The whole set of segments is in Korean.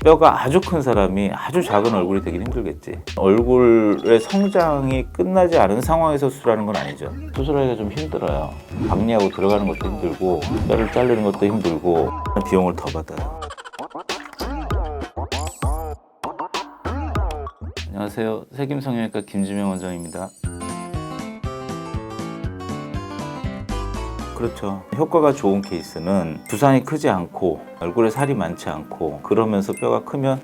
뼈가 아주 큰 사람이 아주 작은 얼굴이 되긴 힘들겠지. 얼굴의 성장이 끝나지 않은 상황에서 수술하는 건 아니죠. 수술하기가 좀 힘들어요. 박리하고 들어가는 것도 힘들고 뼈를 자르는 것도 힘들고 비용을 더 받아요. 안녕하세요. 세김성형외과 김지명 원장입니다. 그렇죠. 효과가 좋은 케이스는 두상이 크지 않고 얼굴에 살이 많지 않고 그러면서 뼈가 크면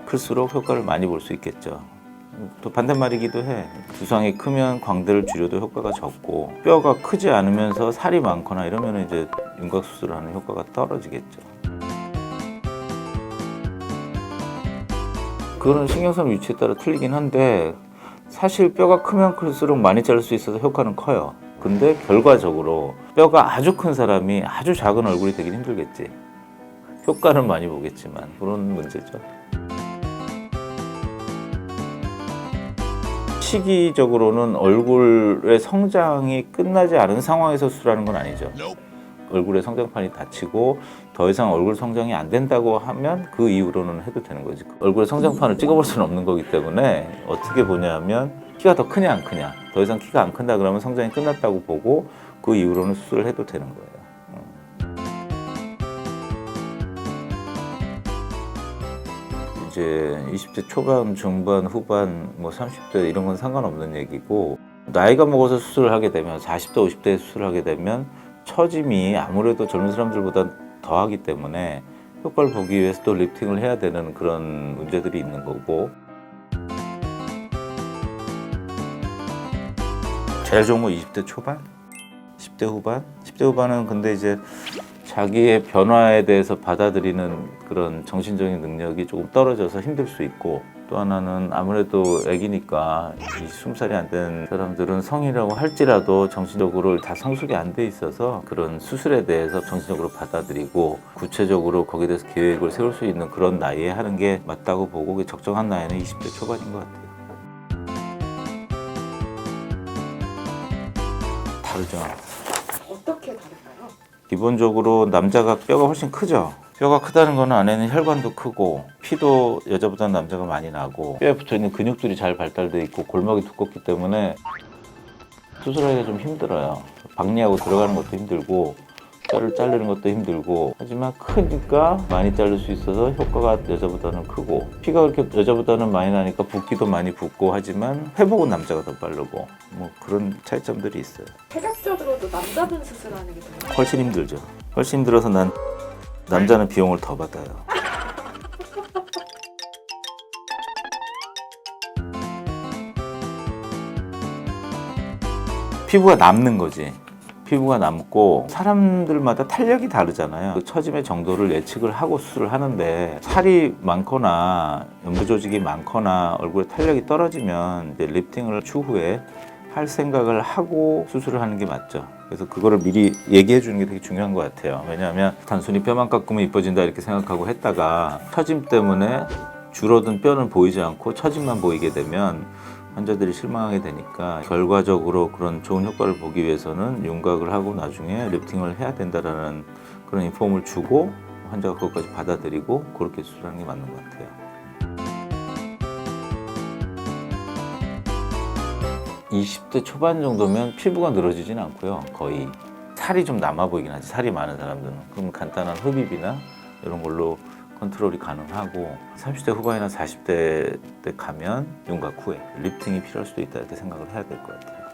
클수록 효과를 많이 볼 수 있겠죠. 또 반대말이기도 해. 두상이 크면 광대를 줄여도 효과가 적고 뼈가 크지 않으면서 살이 많거나 이러면 이제 윤곽 수술을 하는 효과가 떨어지겠죠. 그거는 신경선 위치에 따라 틀리긴 한데 사실 뼈가 크면 클수록 많이 자를 수 있어서 효과는 커요. 근데 결과적으로 뼈가 아주 큰 사람이 아주 작은 얼굴이 되긴 힘들겠지. 효과는 많이 보겠지만 그런 문제죠. 시기적으로는 얼굴의 성장이 끝나지 않은 상황에서 수술하는 건 아니죠. 얼굴의 성장판이 닫히고 더 이상 얼굴 성장이 안 된다고 하면 그 이후로는 해도 되는 거지. 얼굴의 성장판을 찍어볼 수는 없는 거기 때문에 어떻게 보냐면 키가 더 크냐 안 크냐, 더 이상 키가 안 큰다 그러면 성장이 끝났다고 보고 그 이후로는 수술을 해도 되는 거예요. 이제 20대 초반, 중반, 후반, 뭐 30대 이런 건 상관없는 얘기고, 나이가 먹어서 수술을 하게 되면 40대, 50대에 수술을 하게 되면 처짐이 아무래도 젊은 사람들보다 더 하기 때문에 효과를 보기 위해서 또 리프팅을 해야 되는 그런 문제들이 있는 거고, 제일 좋은 건 20대 초반? 10대 후반? 10대 후반은 근데 이제 자기의 변화에 대해서 받아들이는 그런 정신적인 능력이 조금 떨어져서 힘들 수 있고, 또 하나는 아무래도 애기니까 20살이 안 된 사람들은 성인이라고 할지라도 정신적으로 다 성숙이 안 돼 있어서 그런 수술에 대해서 정신적으로 받아들이고 구체적으로 거기에 대해서 계획을 세울 수 있는 그런 나이에 하는 게 맞다고 보고, 적정한 나이는 20대 초반인 것 같아요. 다르죠. 어떻게 다를까요? 기본적으로 남자가 뼈가 훨씬 크죠. 뼈가 크다는 거는 안에는 혈관도 크고 피도 여자보다는 남자가 많이 나고 뼈에 붙어있는 근육들이 잘 발달돼 있고 골막이 두껍기 때문에 수술하기가 좀 힘들어요. 박리하고 들어가는 것도 힘들고 뼈를 자르는 것도 힘들고, 하지만 크니까 많이 자를 수 있어서 효과가 여자보다는 크고, 피가 그렇게 여자보다는 많이 나니까 붓기도 많이 붓고, 하지만 회복은 남자가 더 빠르고, 뭐 그런 차이점들이 있어요. 체격적으로도 남자분 수술하는 게 더 훨씬 힘들죠. 훨씬 힘들어서 남자는 비용을 더 받아요. 피부가 남는 거지. 피부가 남고 사람들마다 탄력이 다르잖아요. 그 처짐의 정도를 예측을 하고 수술을 하는데 살이 많거나 연부 조직이 많거나 얼굴에 탄력이 떨어지면 이제 리프팅을 추후에 할 생각을 하고 수술을 하는 게 맞죠. 그래서 그거를 미리 얘기해 주는 게 되게 중요한 것 같아요. 왜냐하면 단순히 뼈만 깎으면 이뻐진다 이렇게 생각하고 했다가 처짐 때문에 줄어든 뼈는 보이지 않고 처짐만 보이게 되면 환자들이 실망하게 되니까, 결과적으로 그런 좋은 효과를 보기 위해서는 윤곽을 하고 나중에 리프팅을 해야 된다라는 그런 인폼을 주고 환자가 그것까지 받아들이고 그렇게 수술하는 게 맞는 것 같아요. 20대 초반 정도면 피부가 늘어지진 않고요. 거의 살이 좀 남아 보이긴 하지, 살이 많은 사람들은. 그럼 간단한 흡입이나 이런 걸로 컨트롤이 가능하고, 30대 후반이나 40대 때 가면 윤곽 후에 리프팅이 필요할 수도 있다 이렇게 생각을 해야 될 것 같아요.